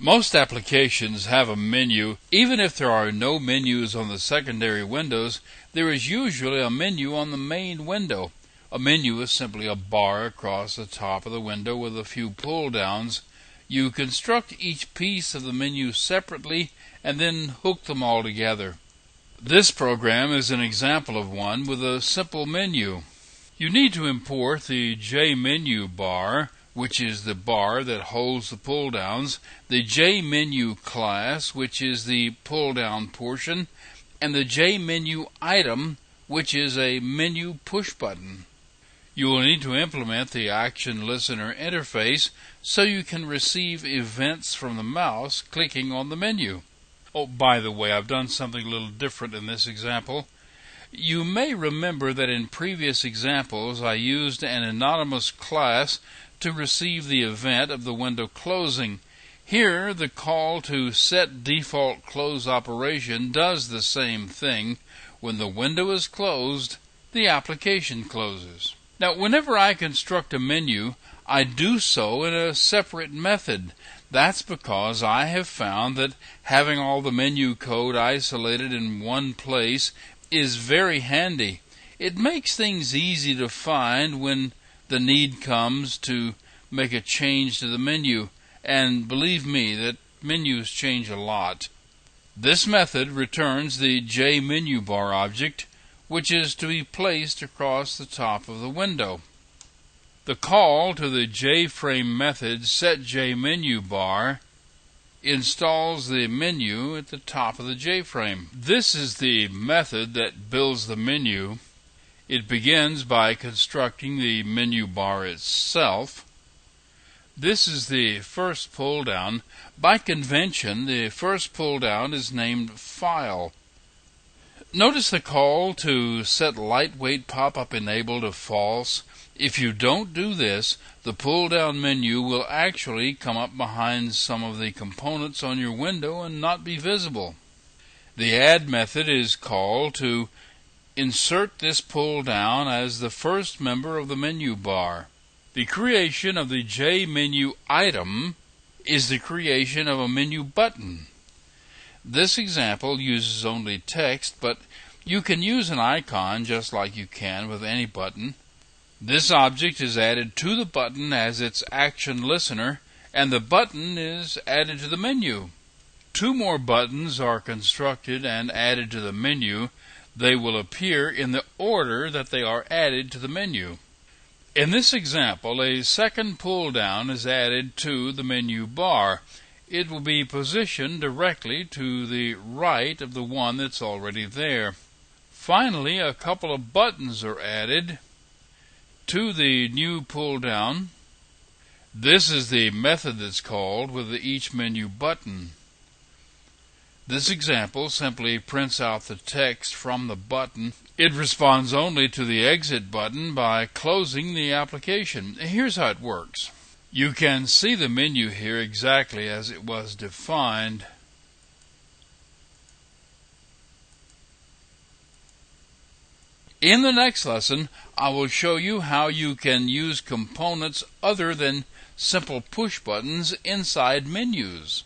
Most applications have a menu. Even if there are no menus on the secondary windows, there is usually a menu on the main window. A menu is simply a bar across the top of the window with a few pull-downs. You construct each piece of the menu separately and then hook them all together. This program is an example of one with a simple menu. You need to import the JMenu bar, which is the bar that holds the pull-downs, the JMenu class, which is the pull-down portion, and the JMenu item, which is a menu push button. You will need to implement the Action Listener interface so you can receive events from the mouse clicking on the menu. Oh, by the way, I've done something a little different in this example. You may remember that in previous examples I used an anonymous class to receive the event of the window closing. Here, the call to set default close operation does the same thing. When the window is closed, the application closes. Now, whenever I construct a menu, I do so in a separate method. That's because I have found that having all the menu code isolated in one place is very handy. It makes things easy to find when the need comes to make a change to the menu, and believe me that menus change a lot. This method returns the JMenuBar object, which is to be placed across the top of the window. The call to the JFrame method setJMenuBar installs the menu at the top of the JFrame. This is the method that builds the menu. It begins by constructing the menu bar itself. This is the first pull down. By convention, the first pull down is named File. Notice the call to set lightweight pop-up enable to false. If you don't do this, the pull-down menu will actually come up behind some of the components on your window and not be visible. The add method is called to insert this pull-down as the first member of the menu bar. The creation of the JMenu item is the creation of a menu button. This example uses only text, but you can use an icon just like you can with any button. This object is added to the button as its action listener, and the button is added to the menu. Two more buttons are constructed and added to the menu. They will appear in the order that they are added to the menu. In this example, a second pull-down is added to the menu bar. It will be positioned directly to the right of the one that's already there. Finally, a couple of buttons are added to the new pull-down. This is the method that's called with each menu button. This example simply prints out the text from the button. It responds only to the exit button by closing the application. Here's how it works. You can see the menu here exactly as it was defined. In the next lesson, I will show you how you can use components other than simple push buttons inside menus.